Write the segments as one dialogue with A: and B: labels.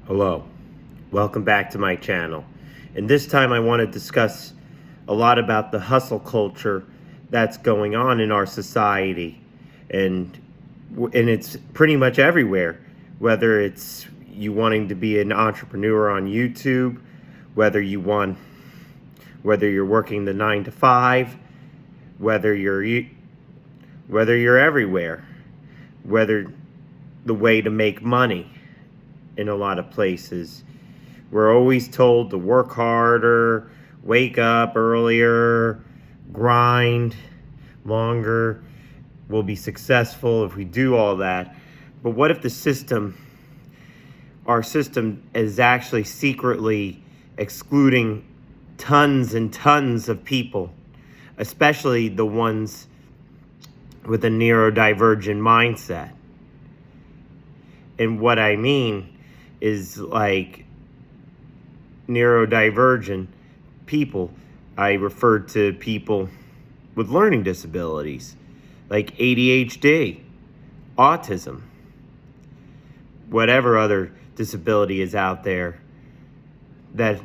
A: Hello, welcome back to my channel. And this time I want to discuss a lot about the hustle culture that's going on in our society. And it's pretty much everywhere, whether it's you wanting to be an entrepreneur on YouTube, whether you're working the 9 to 5, whether you're everywhere, whether the way to make money. In a lot of places, we're always told to work harder, wake up earlier, grind longer. We'll be successful if we do all that. But what if our system is actually secretly excluding tons and tons of people, especially the ones with a neurodivergent mindset? And what I mean is, like, neurodivergent people, I refer to people with learning disabilities like ADHD, autism, whatever other disability is out there that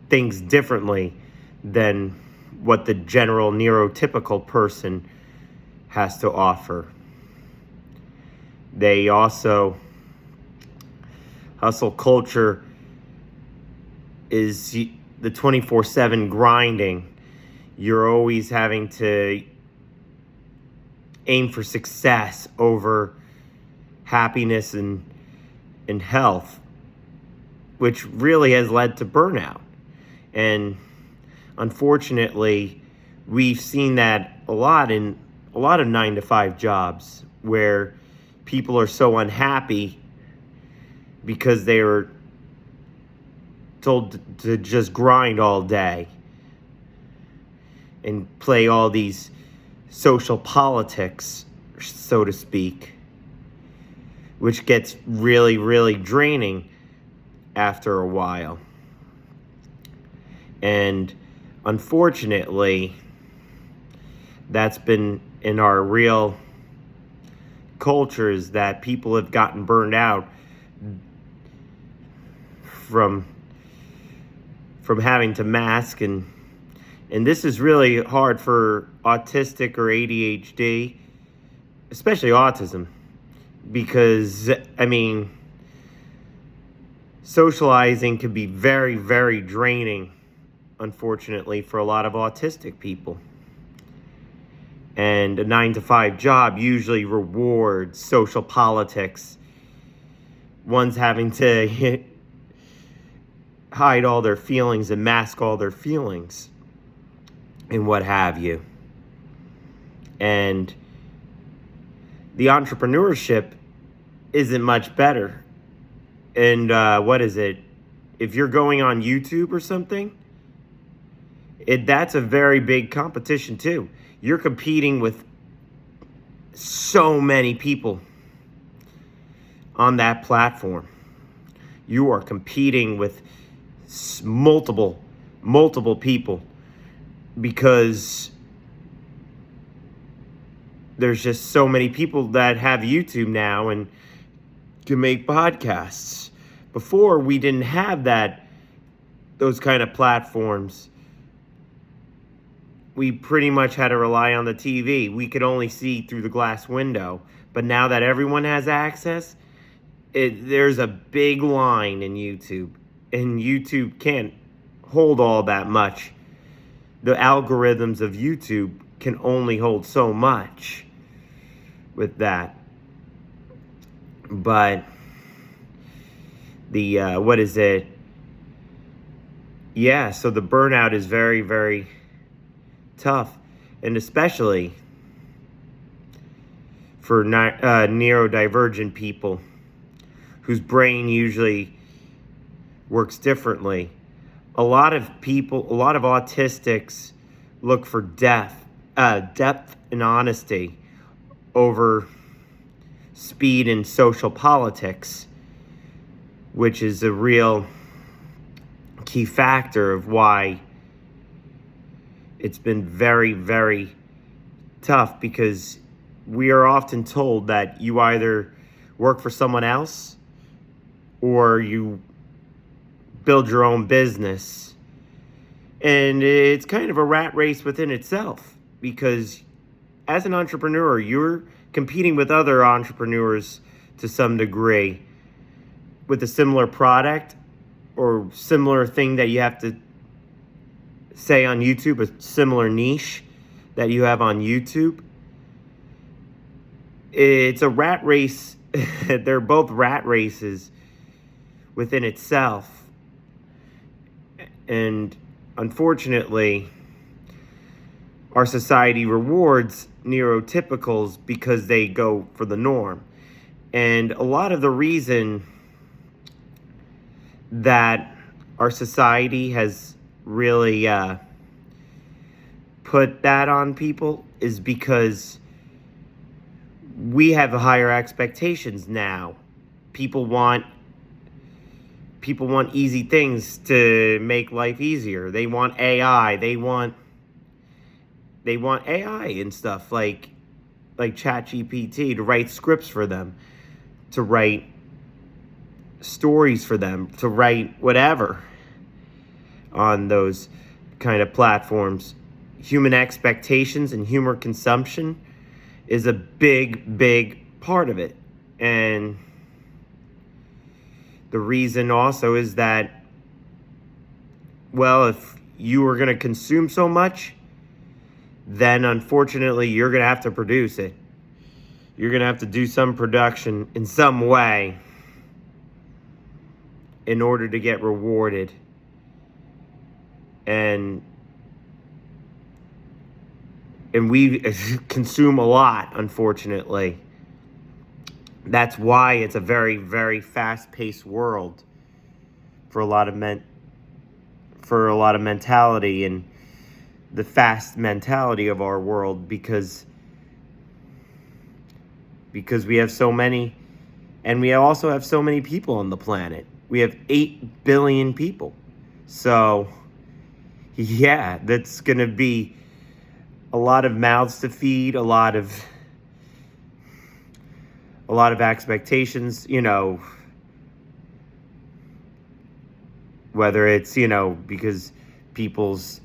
A: thinks differently than what the general neurotypical person has to offer. They also hustle culture is the 24/7 grinding. You're always having to aim for success over happiness and health, which really has led to burnout. And unfortunately, we've seen that a lot in a lot of 9 to 5 jobs where people are so unhappy because they were told to just grind all day and play all these social politics, so to speak, which gets really, really draining after a while. And unfortunately, that's been in our real cultures, that people have gotten burned out from having to mask, and this is really hard for autistic or ADHD, especially autism, because socializing can be very, very draining, unfortunately, for a lot of autistic people. And a 9 to 5 job usually rewards social politics. One's having to hide all their feelings and mask all their feelings and what have you. And the entrepreneurship isn't much better. And what is it? If you're going on YouTube or something, that's a very big competition too. You're competing with so many people on that platform. You are competing with multiple people, because there's just so many people that have YouTube now and can make podcasts. Before, we didn't have those kind of platforms. We pretty much had to rely on the TV. We could only see through the glass window. But now that everyone has access, there's a big line in YouTube. And YouTube can't hold all that much. The algorithms of YouTube can only hold so much with that. But what is it? Yeah, so the burnout is very, very tough. And especially for neurodivergent people whose brain usually works differently. A lot of autistics look for depth and honesty over speed and social politics, which is a real key factor of why it's been very, very tough, because we are often told that you either work for someone else or you build your own business. And it's kind of a rat race within itself, because as an entrepreneur, you're competing with other entrepreneurs to some degree with a similar product or similar thing that you have to say on YouTube, a similar niche that you have on YouTube. It's a rat race. They're both rat races within itself. And unfortunately, our society rewards neurotypicals because they go for the norm. And a lot of the reason that our society has really put that on people is because we have higher expectations now. People want easy things to make life easier. They want AI. They want AI and stuff like ChatGPT to write scripts for them, to write stories for them, to write whatever on those kind of platforms. Human expectations and humor consumption is a big part of it. And the reason also is that, well, if you are going to consume so much, then unfortunately you're going to have to produce it. You're going to have to do some production in some way in order to get rewarded. And we consume a lot, unfortunately. That's why it's a very, very fast-paced world for a lot of mentality and the fast mentality of our world, because we have so many, and we also have so many people on the planet. We have 8 billion people. So, yeah, that's going to be a lot of mouths to feed, a lot of expectations, whether it's, because people's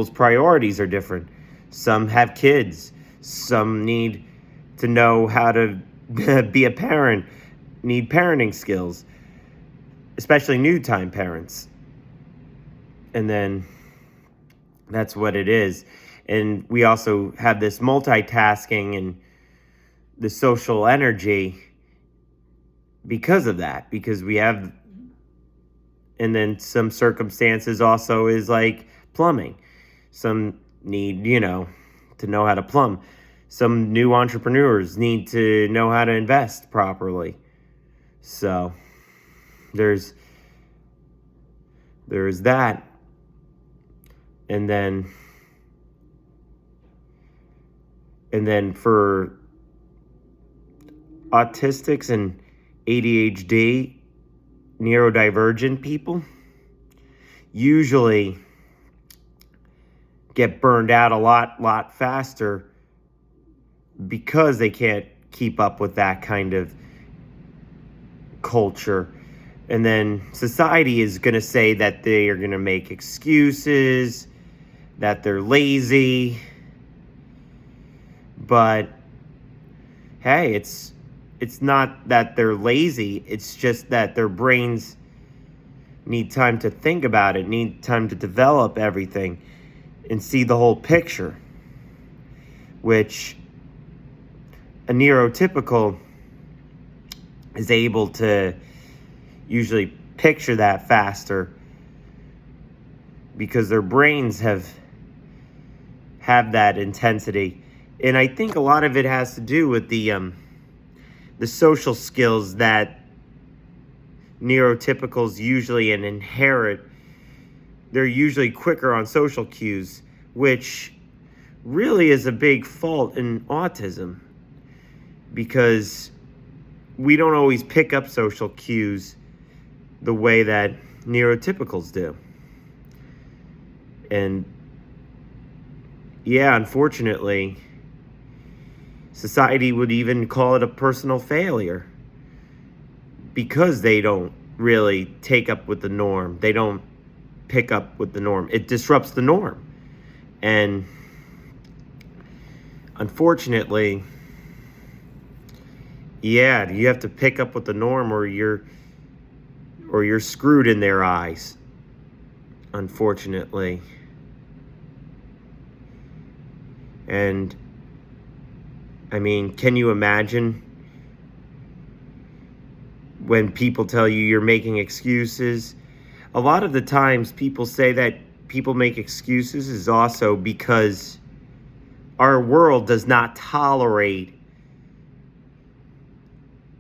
A: priorities are different. Some have kids. Some need to know how to be a parent, need parenting skills, especially new-time parents. And then that's what it is. And we also have this multitasking and the social energy because of that, because we have, and then some circumstances also is like plumbing. Some need, to know how to plumb. Some new entrepreneurs need to know how to invest properly. So there's that. And then for autistics and ADHD, neurodivergent people usually get burned out a lot faster because they can't keep up with that kind of culture. And then society is going to say that they are going to make excuses, that they're lazy. But hey, it's not that they're lazy. It's just that their brains need time to think about it, need time to develop everything and see the whole picture, which a neurotypical is able to usually picture that faster because their brains have that intensity. And I think a lot of it has to do with the social skills that neurotypicals usually inherit. They're usually quicker on social cues, which really is a big fault in autism, because we don't always pick up social cues the way that neurotypicals do. And yeah, unfortunately, society would even call it a personal failure because they don't really take up with the norm. They don't pick up with the norm. It disrupts the norm. And unfortunately, yeah, you have to pick up with the norm or you're screwed in their eyes. Unfortunately. And I mean, can you imagine when people tell you you're making excuses? A lot of the times people say that people make excuses is also because our world does not tolerate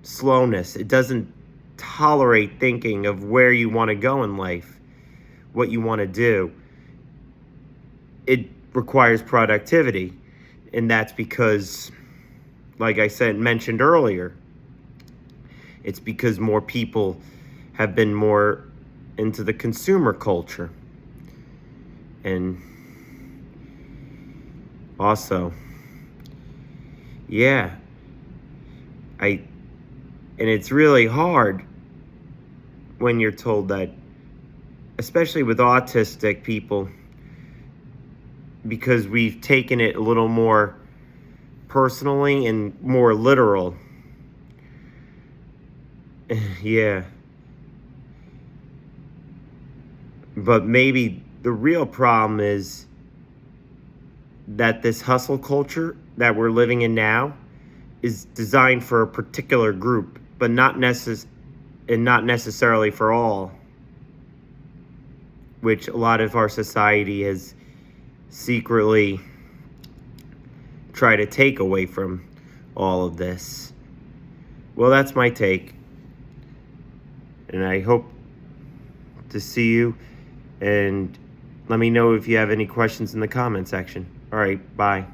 A: slowness. It doesn't tolerate thinking of where you want to go in life, what you want to do. It requires productivity. And that's because, like I mentioned earlier, it's because more people have been more into the consumer culture. And also, yeah, and it's really hard when you're told that, especially with autistic people, because we've taken it a little more personally and more literal. Yeah. But maybe the real problem is that this hustle culture that we're living in now is designed for a particular group, but not necessarily for all, which a lot of our society has secretly tried to take away from all of this. Well, that's my take. And I hope to see you. And let me know if you have any questions in the comment section. All right, bye.